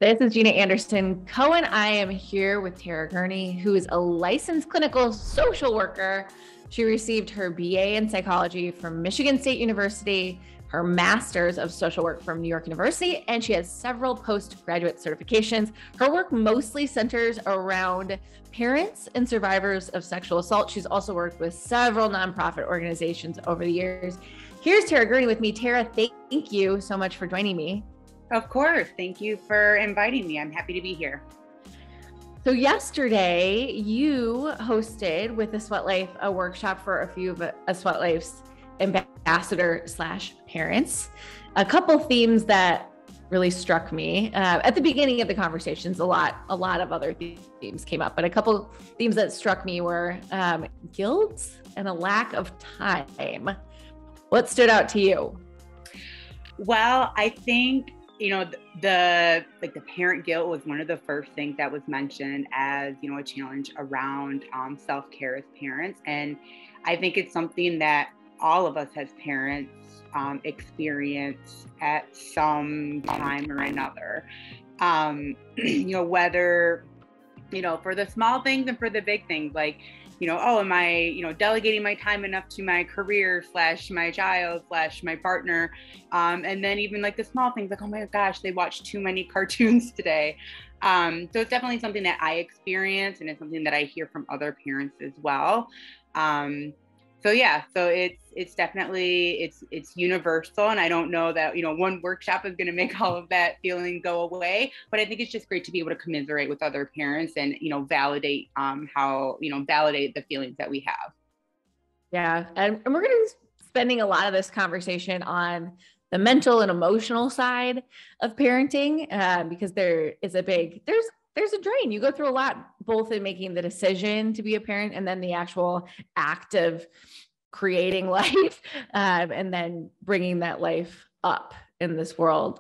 This is Gina Anderson. Cohen. I am here with Tera Gurney, who is a licensed clinical social worker. She received her BA in psychology from Michigan State University, her master's of social work from New York University, and she has several postgraduate certifications. Her work mostly centers around parents and survivors of sexual assault. She's also worked with several nonprofit organizations over the years. Here's Tera Gurney with me. Tera, thank you so much for joining me. Of course. Thank you for inviting me. I'm happy to be here. So yesterday you hosted with the Sweat Life a workshop for a few of a Sweat Life's ambassador / parents. A couple themes that really struck me at the beginning of the conversations. A lot of other themes came up, but a couple themes that struck me were guilt and a lack of time. What stood out to you? Well, I think the parent guilt was one of the first things that was mentioned as, a challenge around self-care as parents. And I think it's something that all of us as parents experience at some time or another. Whether, for the small things and for the big things, like, am I, delegating my time enough to my career / my child / my partner. And then even like the small things like, oh my gosh, they watched too many cartoons today. So it's definitely something that I experience, and it's something that I hear from other parents as well. So it's definitely, it's universal. And I don't know that, one workshop is going to make all of that feeling go away, but I think it's just great to be able to commiserate with other parents and, validate validate the feelings that we have. Yeah. And we're going to be spending a lot of this conversation on the mental and emotional side of parenting, because there is there's a drain. You go through a lot, both in making the decision to be a parent and then the actual act of creating life, and then bringing that life up in this world.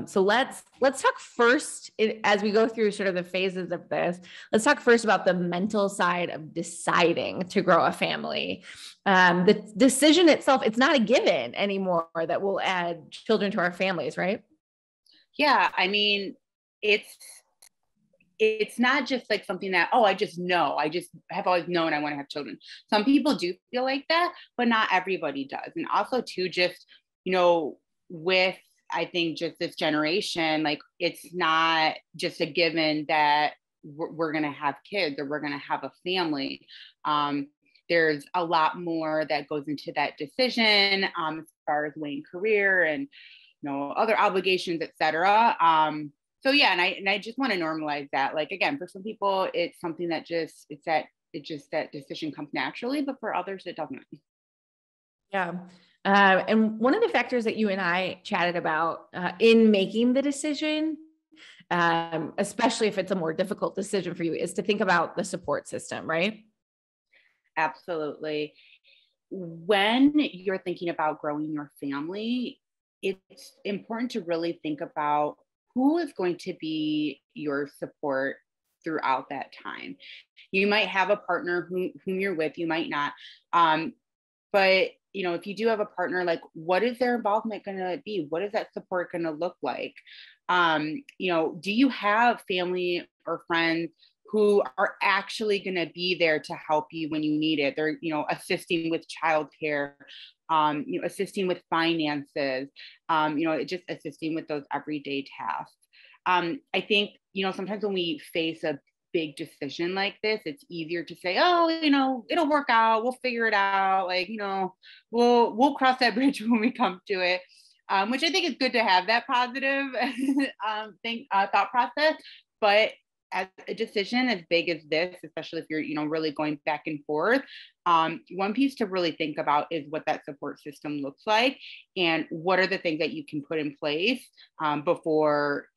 So let's talk first, as we go through sort of the phases of this, let's talk first about the mental side of deciding to grow a family. The decision itself, it's not a given anymore that we'll add children to our families, right? Yeah. I mean, it's not just like something that, I just know, I just have always known I want to have children. Some people do feel like that, but not everybody does. And also too, just, with, I think just this generation, like it's not just a given that we're going to have kids or we're going to have a family. There's a lot more that goes into that decision, as far as weighing career and, other obligations, et cetera. So yeah, and I just want to normalize that. Like, again, for some people, it's something that that decision comes naturally, but for others, it doesn't. Yeah. And one of the factors that you and I chatted about in making the decision, especially if it's a more difficult decision for you, is to think about the support system, right? Absolutely. When you're thinking about growing your family, it's important to really think about who is going to be your support throughout that time. You might have a partner whom you're with, you might not. But, if you do have a partner, like, what is their involvement going to be? What is that support going to look like? Do you have family or friends who are actually going to be there to help you when you need it? They're, assisting with childcare, assisting with finances, just assisting with those everyday tasks. I think, sometimes when we face a big decision like this, it's easier to say, it'll work out. We'll figure it out. Like, we'll cross that bridge when we come to it. Which I think is good to have that positive thought process. But as a decision as big as this, especially if you're, really going back and forth, one piece to really think about is what that support system looks like and what are the things that you can put in place before,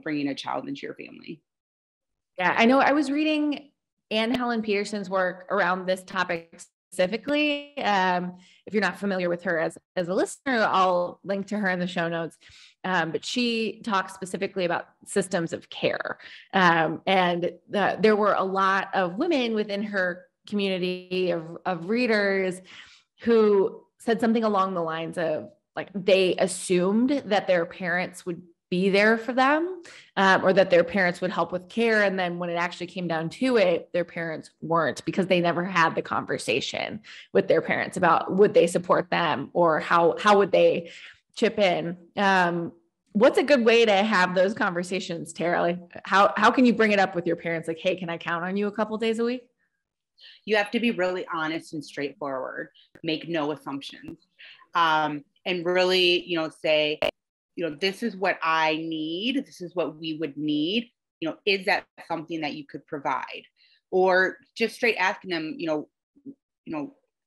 bringing a child into your family. Yeah, I know I was reading Anne Helen Peterson's work around this topic specifically. If you're not familiar with her as a listener, I'll link to her in the show notes. But she talks specifically about systems of care. And there were a lot of women within her community of readers who said something along the lines of, like, they assumed that their parents would be there for them, or that their parents would help with care. And then when it actually came down to it, their parents weren't, because they never had the conversation with their parents about would they support them, or how would they chip in. What's a good way to have those conversations, Tara? Like how can you bring it up with your parents? Like, hey, can I count on you a couple days a week? You have to be really honest and straightforward, make no assumptions. And really, say, this is what I need. This is what we would need. Is that something that you could provide? Or just straight asking them,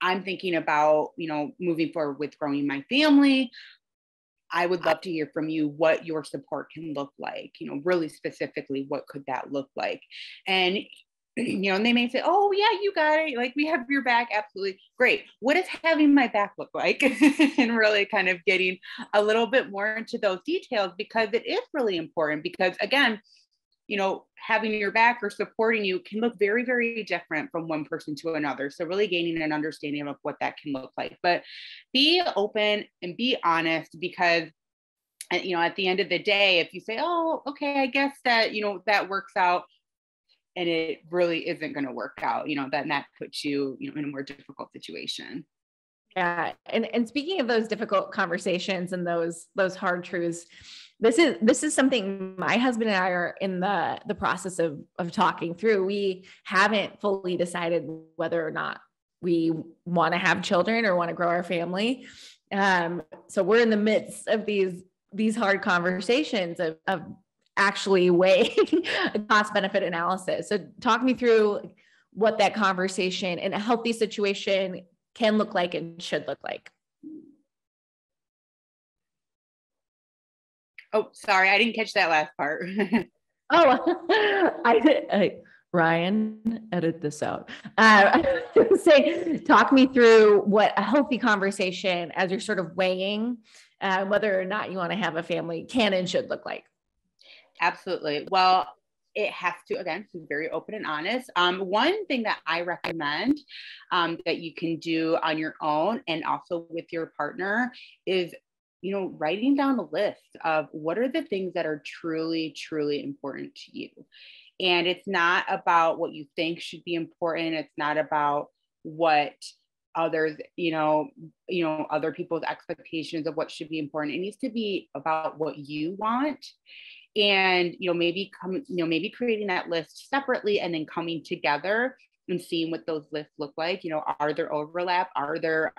I'm thinking about, moving forward with growing my family. I would love to hear from you what your support can look like, really specifically, what could that look like? And and they may say, oh yeah, you got it. Like, we have your back. Absolutely. Great. What does having my back look like? And really kind of getting a little bit more into those details, because it is really important, because again, having your back or supporting you can look very, very different from one person to another. So really gaining an understanding of what that can look like, but be open and be honest, because at the end of the day, if you say, oh, okay, I guess that, that works out, and it really isn't going to work out, then that puts you, in a more difficult situation. Yeah. And speaking of those difficult conversations and those hard truths, this is something my husband and I are in the process of talking through. We haven't fully decided whether or not we want to have children or want to grow our family. So we're in the midst of these hard conversations of actually weighing cost benefit analysis. So talk me through what that conversation in a healthy situation can look like and should look like. Oh, sorry, I didn't catch that last part. Ryan, edit this out. Talk me through what a healthy conversation, as you're sort of weighing whether or not you want to have a family, can and should look like. Absolutely. Well, it has to, again, be very open and honest. One thing that I recommend that you can do on your own and also with your partner is, writing down a list of what are the things that are truly, truly important to you. And it's not about what you think should be important. It's not about what others, other people's expectations of what should be important. It needs to be about what you want. And maybe creating that list separately and then coming together and seeing what those lists look like. Are there overlap? Are there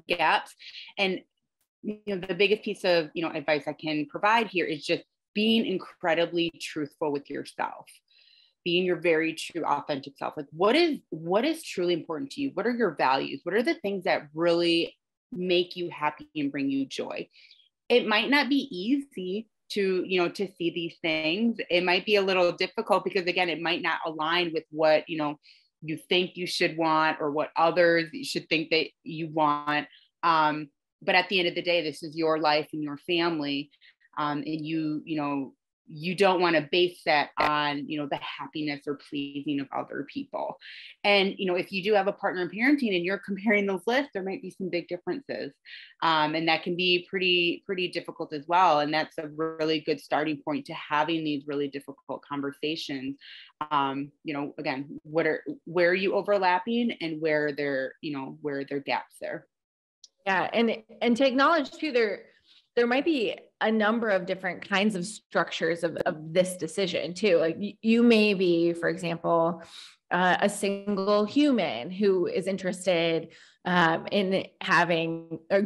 gaps? And the biggest piece of advice I can provide here is just being incredibly truthful with yourself, being your very true, authentic self. Like, what is truly important to you? What are your values? What are the things that really make you happy and bring you joy? It might not be easy to see these things. It might be a little difficult because, again, it might not align with what you think you should want or what others should think that you want. But at the end of the day, this is your life and your family, and you don't want to base that on the happiness or pleasing of other people. And if you do have a partner in parenting and you're comparing those lists, there might be some big differences, and that can be pretty difficult as well. And that's a really good starting point to having these really difficult conversations. Again, where are you overlapping and where there are gaps there. Yeah, and to acknowledge too, there might be a number of different kinds of structures of this decision too. Like you may be, for example, a single human who is interested in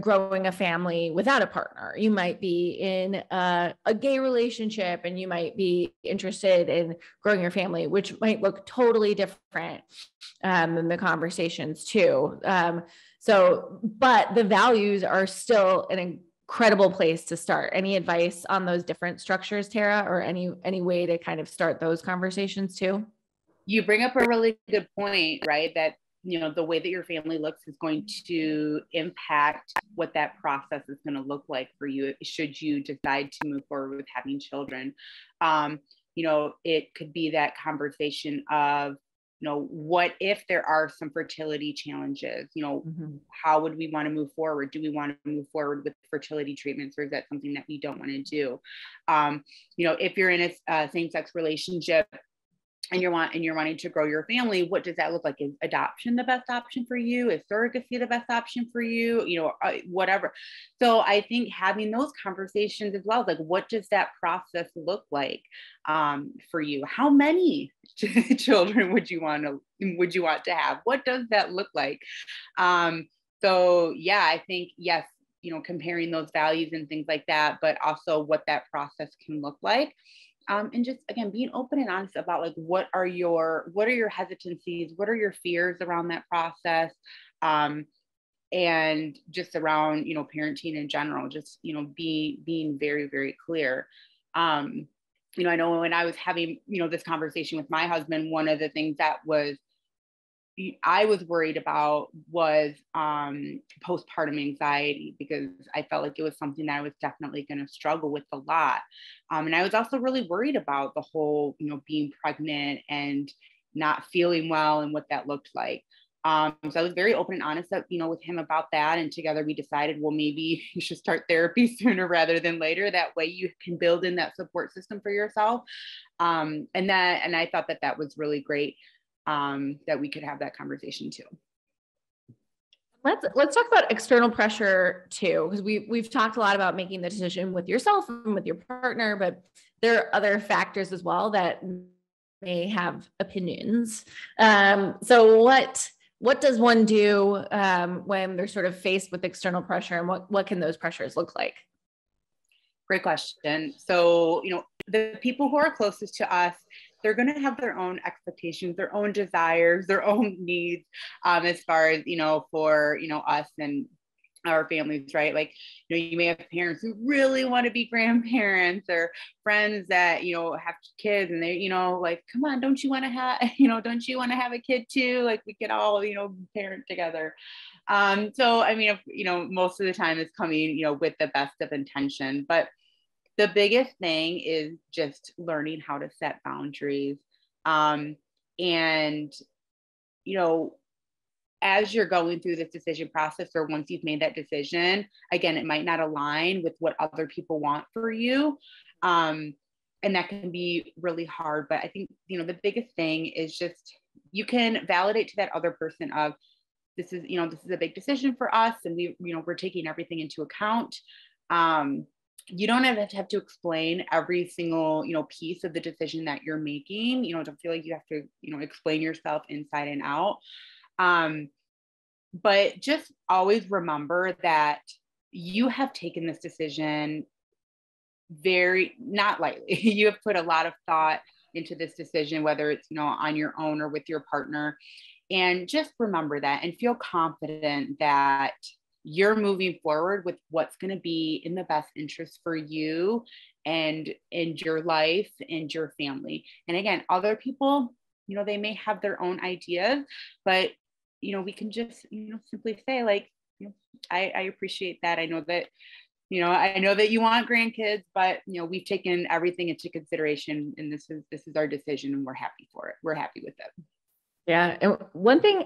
growing a family without a partner. You might be in a gay relationship and you might be interested in growing your family, which might look totally different than the conversations too. But the values are still an incredible place to start. Any advice on those different structures, Tara, or any way to kind of start those conversations too? You bring up a really good point, right? That, the way that your family looks is going to impact what that process is going to look like for you should you decide to move forward with having children. It could be that conversation of, what if there are some fertility challenges, how would we want to move forward? Do we want to move forward with fertility treatments, or is that something that we don't want to do? If you're in a same-sex relationship and you're wanting to grow your family, what does that look like? Is adoption the best option for you? Is surrogacy the best option for you? Whatever. So I think having those conversations as well, like, what does that process look like for you? How many children would you want to have? What does that look like? So yeah, I think, yes, comparing those values and things like that, but also what that process can look like. And just, again, being open and honest about, like, what are your hesitancies? What are your fears around that process? And just around, parenting in general, just, being very, very clear. I know when I was having, this conversation with my husband, one of the things that I was worried about was postpartum anxiety, because I felt like it was something that I was definitely going to struggle with a lot. And I was also really worried about the whole, being pregnant and not feeling well and what that looked like. So I was very open and honest, with him about that. And together we decided, well, maybe you should start therapy sooner rather than later. That way you can build in that support system for yourself. And I thought that was really great. That we could have that conversation too. Let's talk about external pressure too, because we've talked a lot about making the decision with yourself and with your partner, but there are other factors as well that may have opinions. So what does one do when they're sort of faced with external pressure, and what can those pressures look like? Great question. So, the people who are closest to us, they're going to have their own expectations, their own desires, their own needs, as far as, for, us and our families, right? Like, you may have parents who really want to be grandparents, or friends that, have kids, and they, like, come on, don't you want to have, don't you want to have a kid too? Like, we could all, parent together. So, I mean, most of the time it's coming, with the best of intention, but the biggest thing is just learning how to set boundaries. And, as you're going through this decision process, or once you've made that decision, again, it might not align with what other people want for you. And that can be really hard. But I think, the biggest thing is just, you can validate to that other person of, this is a big decision for us, and we're taking everything into account. You don't have to explain every single, piece of the decision that you're making. Don't feel like you have to, explain yourself inside and out. But just always remember that you have taken this decision not lightly. You have put a lot of thought into this decision, whether it's, on your own or with your partner. And just remember that, and feel confident that you're moving forward with what's going to be in the best interest for you and your life and your family. And again, other people, they may have their own ideas, but, we can just, simply say, like, I appreciate that. I know that, you want grandkids, but, we've taken everything into consideration, and this is our decision, and we're happy for it. We're happy with it. Yeah. And one thing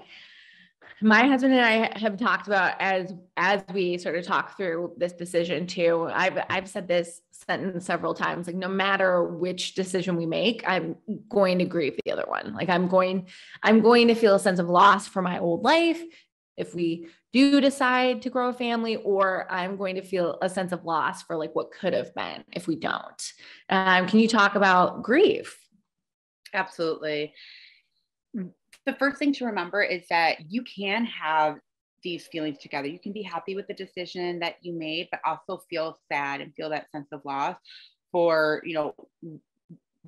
my husband and I have talked about as we sort of talk through this decision too, I've said this sentence several times, like, no matter which decision we make, I'm going to grieve the other one. Like, I'm going to feel a sense of loss for my old life if we do decide to grow a family, or I'm going to feel a sense of loss for, like, what could have been if we don't. Can you talk about grief? Absolutely. The first thing to remember is that you can have these feelings together. You can be happy with the decision that you made, but also feel sad and feel that sense of loss for,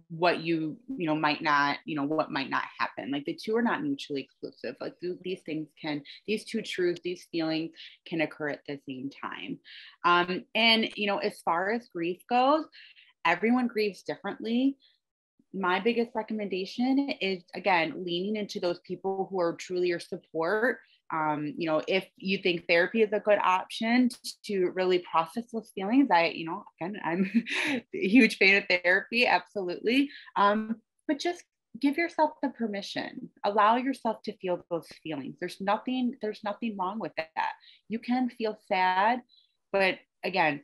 what might not, what might not happen. Like, the two are not mutually exclusive. Like, these two truths, these feelings can occur at the same time. And, as far as grief goes, everyone grieves differently. My biggest recommendation is, again, leaning into those people who are truly your support. If you think therapy is a good option to really process those feelings, I'm a huge fan of therapy, absolutely. But just give yourself the permission, allow yourself to feel those feelings. There's nothing wrong with that. You can feel sad, but again,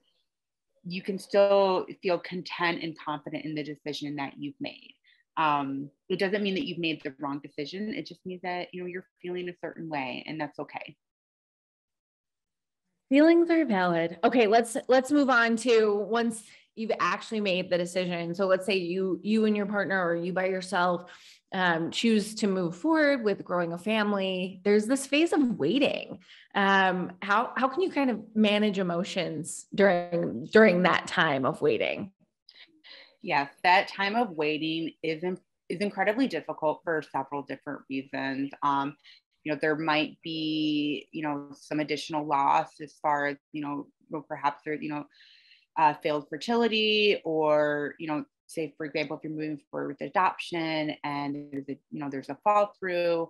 you can still feel content and confident in the decision that you've made. It doesn't mean that you've made the wrong decision. It just means that, you know, you're feeling a certain way, and that's okay. Feelings are valid. Okay, let's move on to once you've actually made the decision. So let's say you and your partner, or you by yourself, choose to move forward with growing a family. There's this phase of waiting. How can you kind of manage emotions during that time of waiting? Yes, that time of waiting is incredibly difficult for several different reasons. You know, there might be, you know, some additional loss as far as, you know, perhaps there, you know, failed fertility, or, you know, say for example, if you're moving forward with adoption and there's a fall through,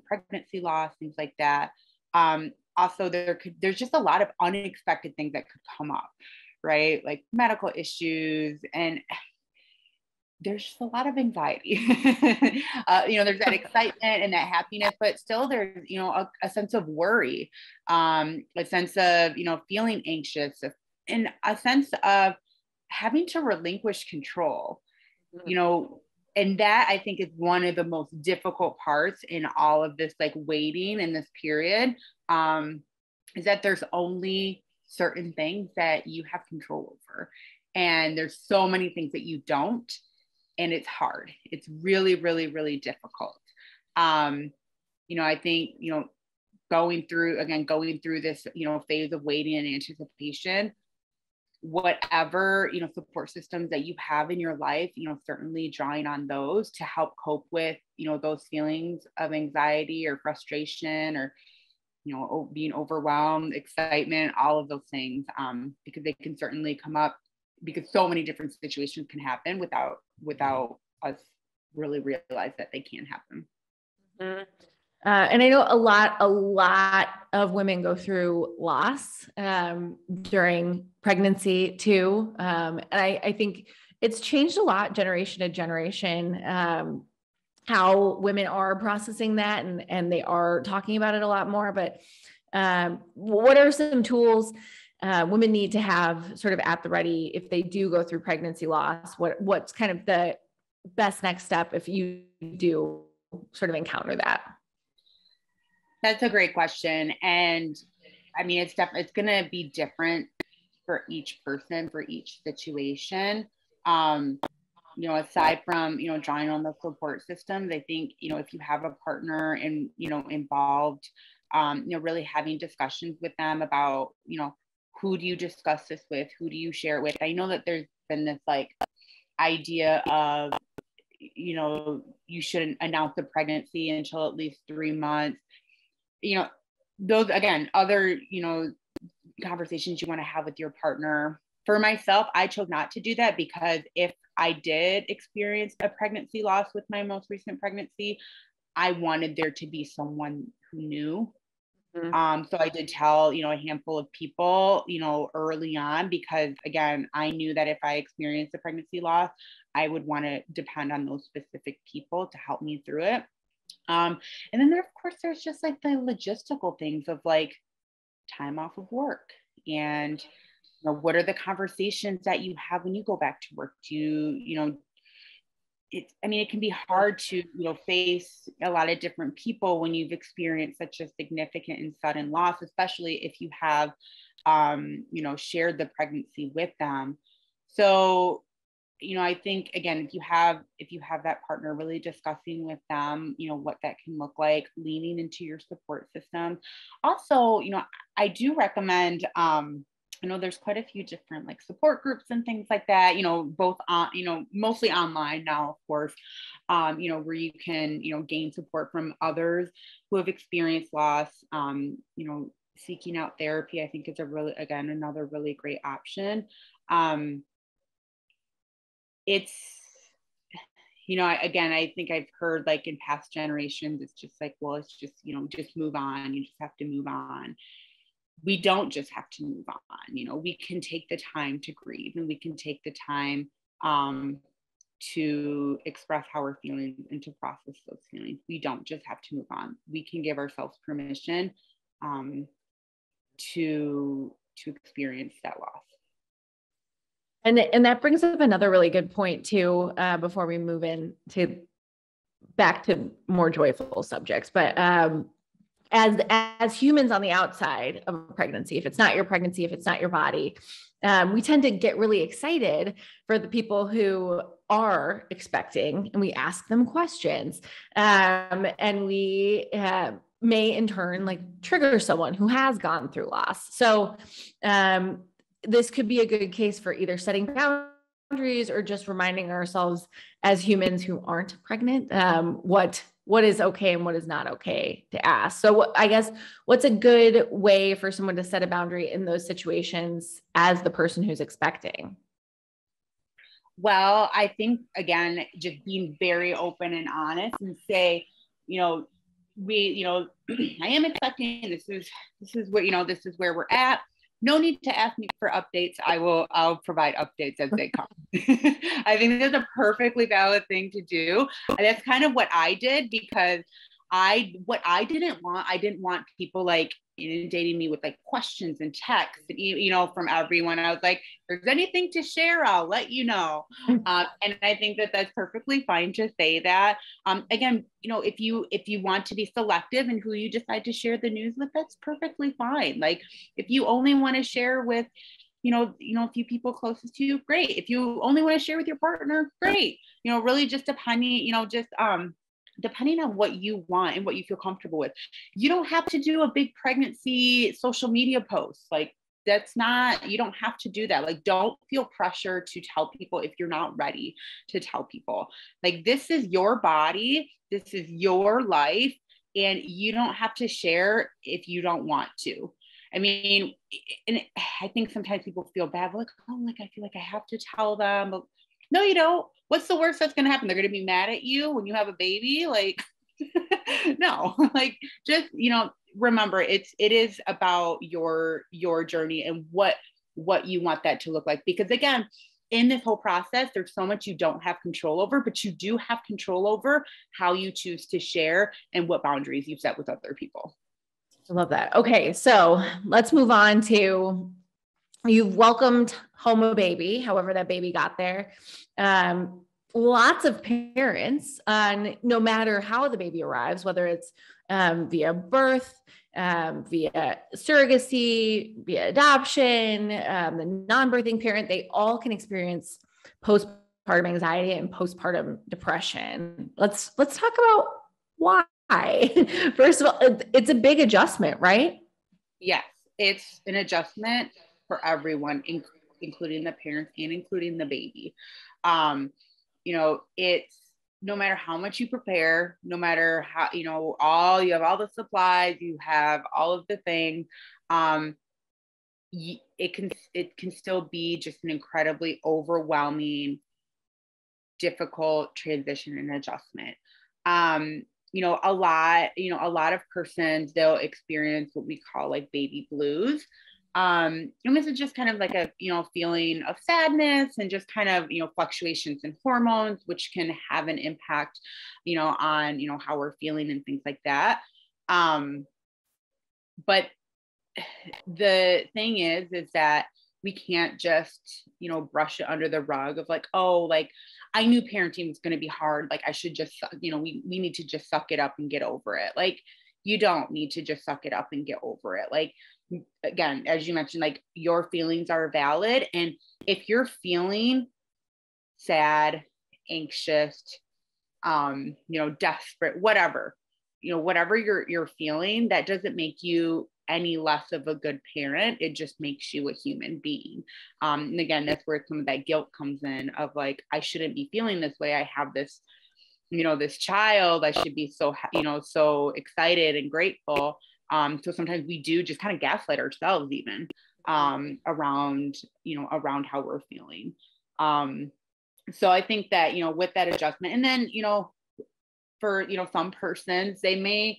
pregnancy loss, things like that. Also, there's just a lot of unexpected things that could come up, right? Like medical issues, and there's just a lot of anxiety. You know, there's that excitement and that happiness, but still there's, you know, a sense of worry, a sense of, you know, feeling anxious, and a sense of having to relinquish control, you know, and that I think is one of the most difficult parts in all of this, like waiting in this period, is that there's only certain things that you have control over. And there's so many things that you don't. And it's hard. It's really, really, really difficult. You know, I think, you know, going through this, you know, phase of waiting and anticipation, whatever, you know, support systems that you have in your life, you know, certainly drawing on those to help cope with, you know, those feelings of anxiety or frustration, or, you know, being overwhelmed, excitement, all of those things, because they can certainly come up, because so many different situations can happen without us really realize that they can happen. Mm-hmm. And I know a lot of women go through loss during pregnancy too. And I think it's changed a lot generation to generation, how women are processing that, and they are talking about it a lot more. But what are some tools women need to have sort of at the ready if they do go through pregnancy loss? What's kind of the best next step if you do sort of encounter that? That's a great question. And I mean, it's going to be different for each person, for each situation. You know, aside from, you know, drawing on the support systems, I think, you know, if you have a partner and, you know, involved, you know, really having discussions with them about, you know, who do you discuss this with? Who do you share it with? I know that there's been this like idea of, you know, you shouldn't announce the pregnancy until at least 3 months. You know, those, again, other, you know, conversations you want to have with your partner. For myself, I chose not to do that, because if I did experience a pregnancy loss with my most recent pregnancy, I wanted there to be someone who knew. So I did tell, you know, a handful of people, you know, early on, because again, I knew that if I experienced a pregnancy loss, I would want to depend on those specific people to help me through it. And then there, of course, there's just like the logistical things of like time off of work, and, you know, what are the conversations that you have when you go back to work? You know, I mean, it can be hard to, you know, face a lot of different people when you've experienced such a significant and sudden loss, especially if you have, you know, shared the pregnancy with them. So, you know, I think again, if you have that partner, really discussing with them, you know, what that can look like, leaning into your support system. Also, you know, I do recommend, I know there's quite a few different like support groups and things like that, you know, both on, you know, mostly online now, of course, you know, where you can, you know, gain support from others who have experienced loss. You know, seeking out therapy, I think, is again, another really great option. It's, you know, I think I've heard like in past generations, it's just like, well, it's just, you know, just move on. You just have to move on. We don't just have to move on. You know, we can take the time to grieve, and we can take the time to express how we're feeling and to process those feelings. We don't just have to move on. We can give ourselves permission to experience that loss. And that brings up another really good point too, before we move back to more joyful subjects. But as humans on the outside of a pregnancy, if it's not your pregnancy, if it's not your body, we tend to get really excited for the people who are expecting, and we ask them questions, and we may in turn like trigger someone who has gone through loss. So this could be a good case for either setting boundaries or just reminding ourselves as humans who aren't pregnant, what is okay and what is not okay to ask. So I guess what's a good way for someone to set a boundary in those situations as the person who's expecting? Well, I think, again, just being very open and honest and say, I am expecting, this is what, this is where we're at. No need to ask me for updates. I'll provide updates as they come. I think that's a perfectly valid thing to do. And that's kind of what I did, because I didn't want people like inundating me with like questions and texts, from everyone. I was like, if there's anything to share, I'll let you know. And I think that that's perfectly fine to say that. Again, if you want to be selective in who you decide to share the news with, that's perfectly fine. Like if you only want to share with, a few people closest to you, great. If you only want to share with your partner, great. Really just depending on what you want and what you feel comfortable with. You don't have to do a big pregnancy social media post. Like you don't have to do that. Like, don't feel pressure to tell people if you're not ready to tell people. Like, this is your body, this is your life, and you don't have to share if you don't want to. I mean, and I think sometimes people feel bad, like, oh, like, I feel like I have to tell them, but no, you don't. What's the worst that's going to happen? They're going to be mad at you when you have a baby. Like, no, like, just, remember it is about your journey and what you want that to look like. Because again, in this whole process, there's so much you don't have control over, but you do have control over how you choose to share and what boundaries you set with other people. I love that. Okay. So let's move on to, you've welcomed home a baby, however that baby got there. Lots of parents, no matter how the baby arrives, whether it's via birth, via surrogacy, via adoption, the non-birthing parent, they all can experience postpartum anxiety and postpartum depression. Let's talk about why. First of all, it's a big adjustment, right? Yes, it's an adjustment for everyone, including the parents and including the baby. It's no matter how much you prepare, no matter how, you have all the supplies, you have all of the things, it can still be just an incredibly overwhelming, difficult transition and adjustment. A lot of persons, they'll experience what we call like baby blues. And this is just kind of like a, feeling of sadness and just kind of, fluctuations in hormones, which can have an impact, on, how we're feeling and things like that. But the thing is that we can't just, brush it under the rug of like, oh, like I knew parenting was going to be hard. Like I should just, we need to just suck it up and get over it. Like you don't need to just suck it up and get over it. Like, again, as you mentioned, like your feelings are valid. And if you're feeling sad, anxious, desperate, whatever you're feeling, that doesn't make you any less of a good parent. It just makes you a human being. And again, that's where some of that guilt comes in of like, I shouldn't be feeling this way. I have this, this child, I should be so, so excited and grateful. So sometimes we do just kind of gaslight ourselves even around how we're feeling. So I think that, with that adjustment, and then, for, some persons, they may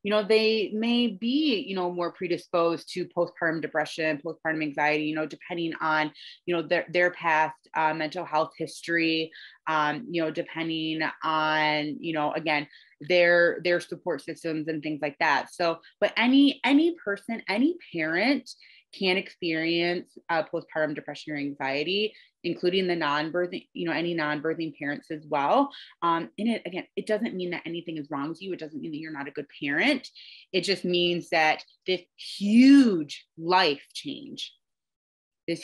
they may be, more predisposed to postpartum depression, postpartum anxiety, depending on, their past mental health history, depending on, again, their support systems and things like that. So, but any person, any parent can experience postpartum depression or anxiety, including the non-birthing, any non-birthing parents as well. And it doesn't mean that anything is wrong with you. It doesn't mean that you're not a good parent. It just means that this huge life change is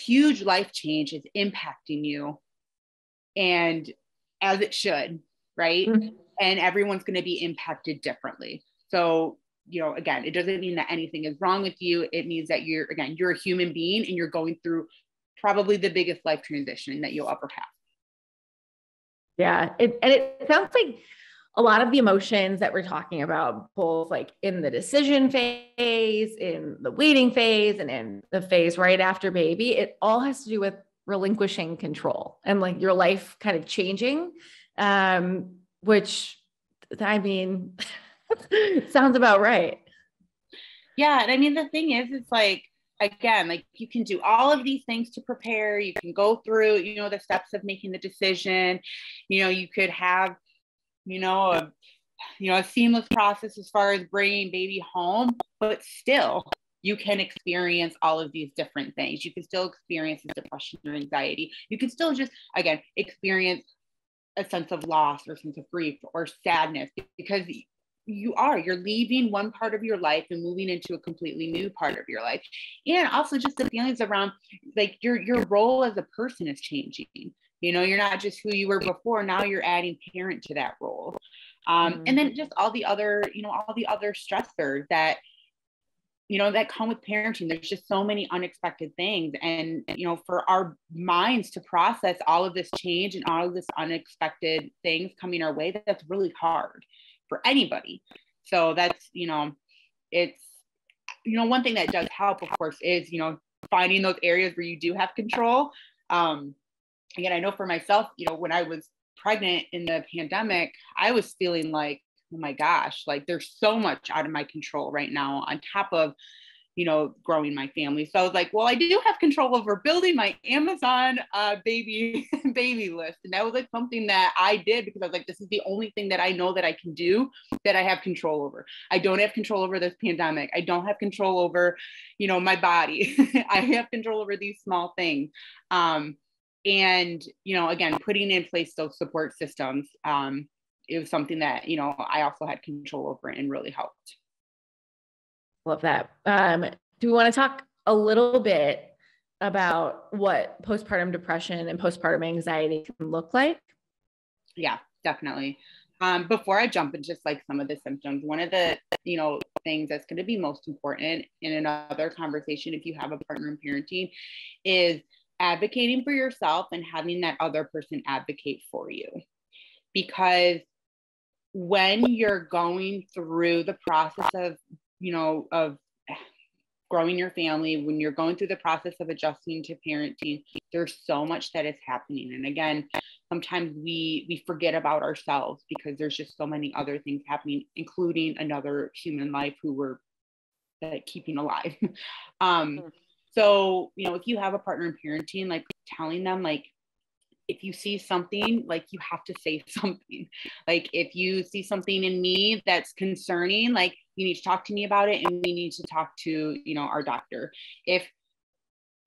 impacting you, and as it should, right? Mm-hmm. And everyone's going to be impacted differently. So, again, it doesn't mean that anything is wrong with you. It means that you're a human being, and you're going through probably the biggest life transition that you'll ever have. Yeah. It sounds like a lot of the emotions that we're talking about, both like in the decision phase, in the waiting phase, and in the phase right after baby, it all has to do with relinquishing control and like your life kind of changing, which, I mean, sounds about right. Yeah. And I mean, the thing is, it's like, again, like you can do all of these things to prepare. You can go through, the steps of making the decision. You could have, a seamless process as far as bringing baby home, but still you can experience all of these different things. You can still experience depression or anxiety. You can still just, again, experience a sense of loss or sense of grief or sadness, because you're leaving one part of your life and moving into a completely new part of your life. And also just the feelings around like your role as a person is changing. You're not just who you were before. Now you're adding parent to that role. And then just all the other stressors that, that come with parenting. There's just so many unexpected things. And, for our minds to process all of this change and all of this unexpected things coming our way, that's really hard for anybody. So that's, it's, one thing that does help, of course, is, finding those areas where you do have control. Again, I know for myself, when I was pregnant in the pandemic, I was feeling like, oh my gosh, like there's so much out of my control right now on top of, growing my family. So I was like, well, I do have control over building my Amazon baby list. And that was like something that I did because I was like, this is the only thing that I know that I can do that I have control over. I don't have control over this pandemic. I don't have control over, my body. I have control over these small things. And, again, putting in place those support systems, it was something that, I also had control over and really helped. Love that. Do we want to talk a little bit about what postpartum depression and postpartum anxiety can look like? Yeah, definitely. Before I jump into just like some of the symptoms, one of the, things that's going to be most important in another conversation, if you have a partner in parenting, is advocating for yourself and having that other person advocate for you. Because when you're going through the process of, of growing your family, when you're going through the process of adjusting to parenting, there's so much that is happening. And again, sometimes we forget about ourselves because there's just so many other things happening, including another human life who we're keeping alive. So, if you have a partner in parenting, like telling them, like, if you see something, like you have to say something. Like if you see something in me that's concerning, like you need to talk to me about it, and we need to talk to, our doctor. If,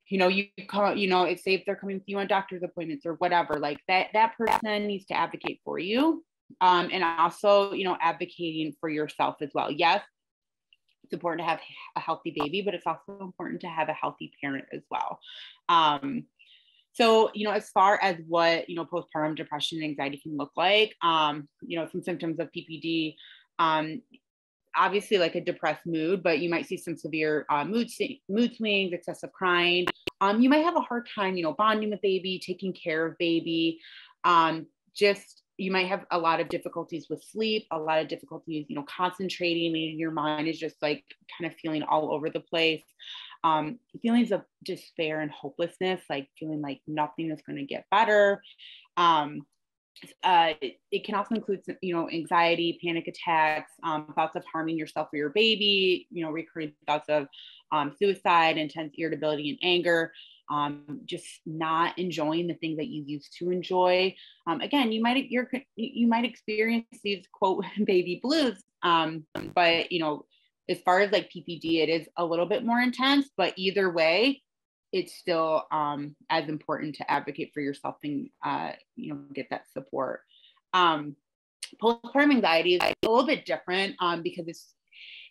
you call, if say if they're coming with you on doctor's appointments or whatever, like that person needs to advocate for you. And also, advocating for yourself as well. Yes, it's important to have a healthy baby, but it's also important to have a healthy parent as well. So, as far as what, postpartum depression and anxiety can look like, some symptoms of PPD, obviously like a depressed mood, but you might see some severe mood swings, excessive crying. You might have a hard time, bonding with baby, taking care of baby. You might have a lot of difficulties with sleep, a lot of difficulties, concentrating, and your mind is just like kind of feeling all over the place. Feelings of despair and hopelessness, like feeling like nothing is going to get better. It can also include, anxiety, panic attacks, thoughts of harming yourself or your baby, recurring thoughts of suicide, intense irritability and anger, just not enjoying the things that you used to enjoy. Again, you might experience these quote baby blues, but as far as like PPD, it is a little bit more intense, but either way, it's still as important to advocate for yourself and get that support. Postpartum anxiety is a little bit different because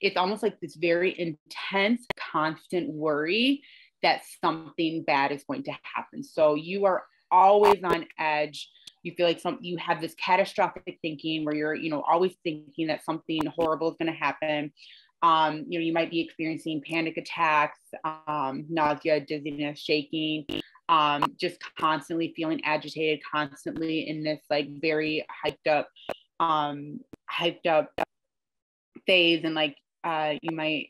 it's almost like this very intense, constant worry that something bad is going to happen. So you are always on edge. You feel like you have this catastrophic thinking where you're always thinking that something horrible is going to happen. You might be experiencing panic attacks, nausea, dizziness, shaking, just constantly feeling agitated, constantly in this like very hyped up phase. And like, you might,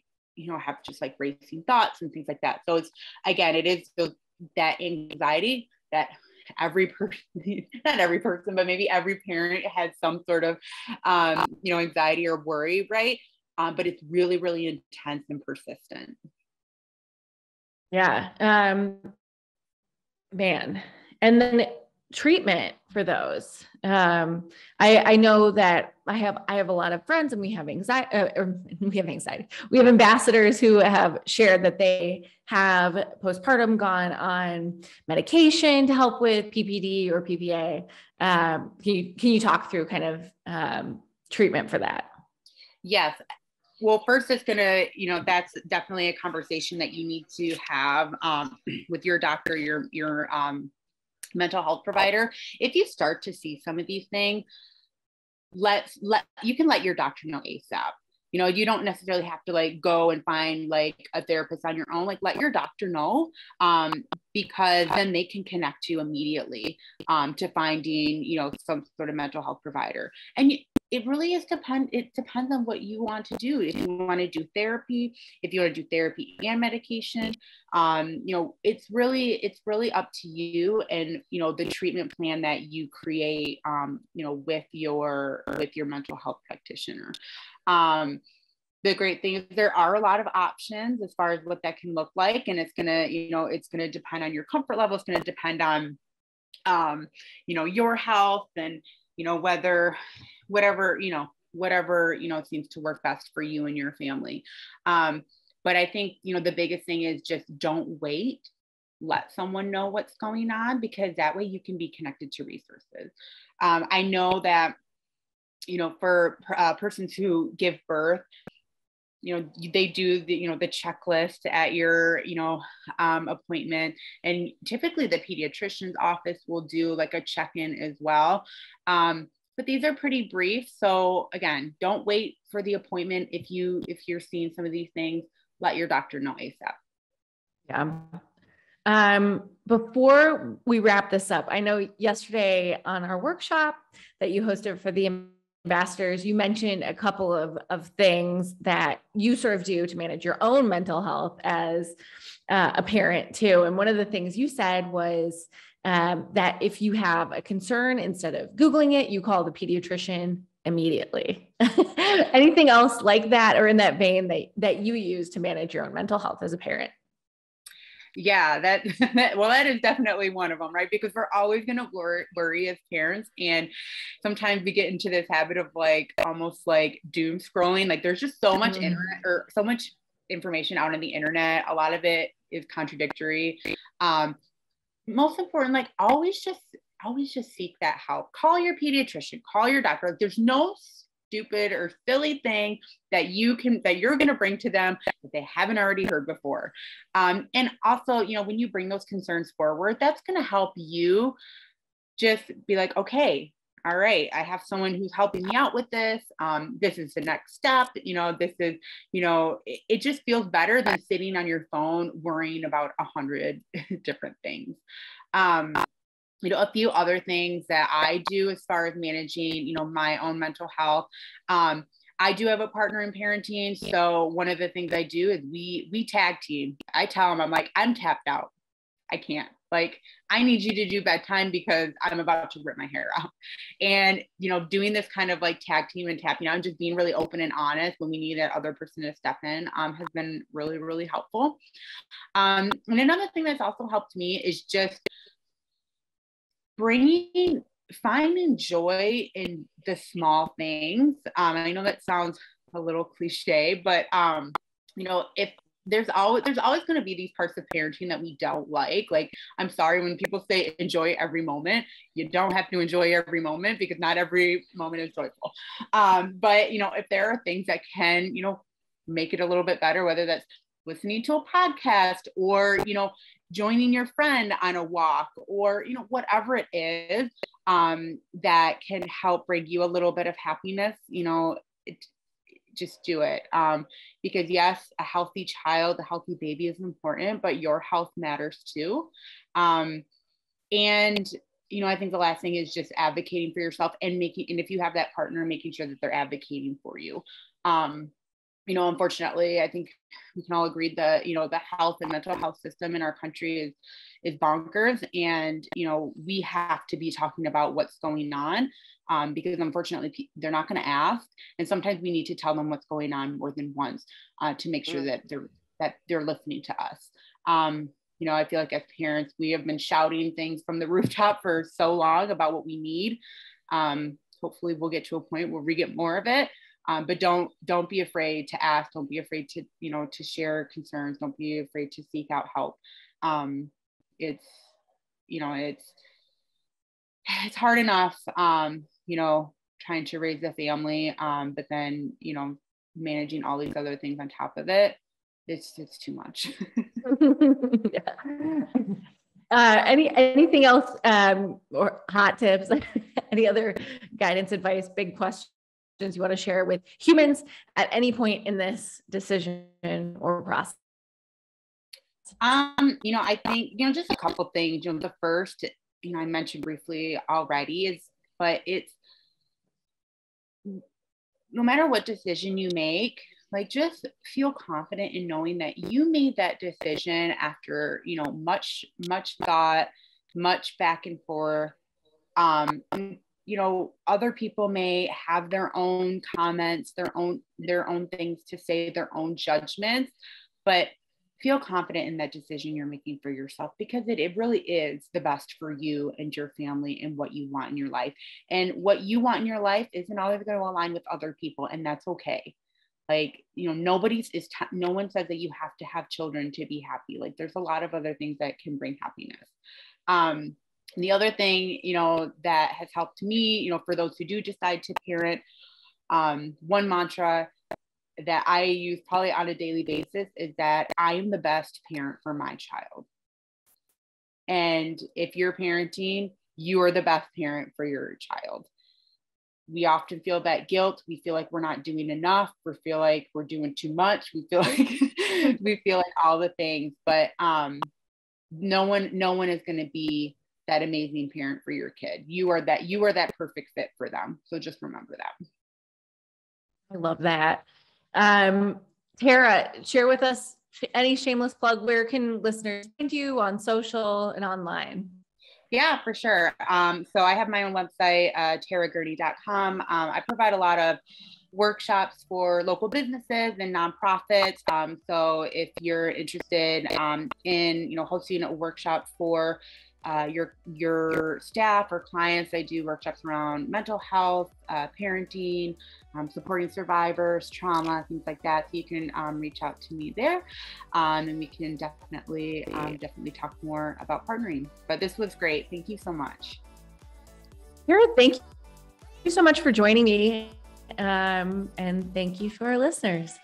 have just like racing thoughts and things like that. So it is that anxiety that every person, not every person, but maybe every parent has some sort of, anxiety or worry, right? But it's really, really intense and persistent. Yeah. Man. And then treatment for those. I know that I have a lot of friends and we have anxiety, We have ambassadors who have shared that they have postpartum gone on medication to help with PPD or PPA. Can you talk through kind of treatment for that? Yes. Well, first it's that's definitely a conversation that you need to have with your doctor, your mental health provider. If you start to see some of these things, you can let your doctor know ASAP. You don't necessarily have to like go and find like a therapist on your own. Like let your doctor know, because then they can connect you immediately to finding, some sort of mental health provider. And it really it depends on what you want to do. If you want to do therapy, if you want to do therapy and medication, it's really up to you and, the treatment plan that you create, with your mental health practitioner. The great thing is there are a lot of options as far as what that can look like. And it's gonna depend on your comfort level. It's going to depend on, your health and, whatever seems to work best for you and your family. But I think, the biggest thing is just don't wait. Let someone know what's going on, because that way you can be connected to resources. I know that, for persons who give birth, they do the checklist at your, appointment. And typically the pediatrician's office will do like a check-in as well. But these are pretty brief. So again, don't wait for the appointment. If you're seeing some of these things, let your doctor know ASAP. Yeah. Before we wrap this up, I know yesterday on our workshop that you hosted for the ambassadors, you mentioned a couple of things that you sort of do to manage your own mental health as a parent too. And one of the things you said was that if you have a concern, instead of Googling it, you call the pediatrician immediately. Anything else like that or in that vein that you use to manage your own mental health as a parent? Yeah, that is definitely one of them, right? Because we're always going to worry as parents. And sometimes we get into this habit of like, almost like doom scrolling. Like there's just so much internet or so much information out on the internet. A lot of it is contradictory. Most important, like always just seek that help. Call your pediatrician, call your doctor. Like, there's no stupid or silly thing that you're going to bring to them that they haven't already heard before. And also, when you bring those concerns forward, that's going to help you just be like, okay, all right, I have someone who's helping me out with this. This is the next step. This is, it just feels better than sitting on your phone worrying about 100 different things. A few other things that I do as far as managing, my own mental health. I do have a partner in parenting. So one of the things I do is we tag team. I tell them, I'm like, I'm tapped out. I can't. Like, I need you to do bedtime because I'm about to rip my hair out. And, doing this kind of like tag team and tapping out and just being really open and honest when we need that other person to step in has been really, really helpful. And another thing that's also helped me is just finding joy in the small things. I know that sounds a little cliche, but if there's always going to be these parts of parenting that we don't like. Like, I'm sorry when people say enjoy every moment. You don't have to enjoy every moment because not every moment is joyful. But if there are things that can, make it a little bit better, whether that's listening to a podcast or, joining your friend on a walk or, whatever it is that can help bring you a little bit of happiness, just do it. Because yes, a healthy child, a healthy baby is important, but your health matters too. And, I think the last thing is just advocating for yourself and if you have that partner, making sure that they're advocating for you. Unfortunately, I think we can all agree that, the health and mental health system in our country is bonkers. And, we have to be talking about what's going on because unfortunately they're not going to ask. And sometimes we need to tell them what's going on more than once to make sure that they're listening to us. I feel like as parents, we have been shouting things from the rooftop for so long about what we need. Hopefully we'll get to a point where we get more of it. But don't be afraid to ask. Don't be afraid to, to share concerns. Don't be afraid to seek out help. It's hard enough, trying to raise a family. But then, managing all these other things on top of it, it's too much. Anything else, or hot tips, any other guidance, advice, big questions you want to share with humans at any point in this decision or process? I think, just a couple things. The first, I mentioned briefly already it's no matter what decision you make, like, just feel confident in knowing that you made that decision after, much thought, much back and forth. Other people may have their own comments, their own things to say, their own judgments, but feel confident in that decision you're making for yourself, because it really is the best for you and your family and what you want in your life. And what you want in your life isn't always going to align with other people, and that's okay. Like, no one says that you have to have children to be happy. Like, there's a lot of other things that can bring happiness. The other thing, that has helped me, for those who do decide to parent, one mantra that I use probably on a daily basis is that I am the best parent for my child. And if you're parenting, you are the best parent for your child. We often feel that guilt. We feel like we're not doing enough. We feel like we're doing too much. We feel like all the things, but no one is going to be that amazing parent for your kid. You are that perfect fit for them. So just remember that. I love that. Tera, share with us any shameless plug. Where can listeners find you on social and online? Yeah, for sure. So I have my own website, teragurney.com. I provide a lot of workshops for local businesses and nonprofits. So if you're interested in hosting a workshop for your staff or clients, I do workshops around mental health, parenting, supporting survivors, trauma, things like that. So you can reach out to me there, and we can definitely talk more about partnering. But this was great. Thank you so much. Tera, thank you so much for joining me, and thank you for our listeners.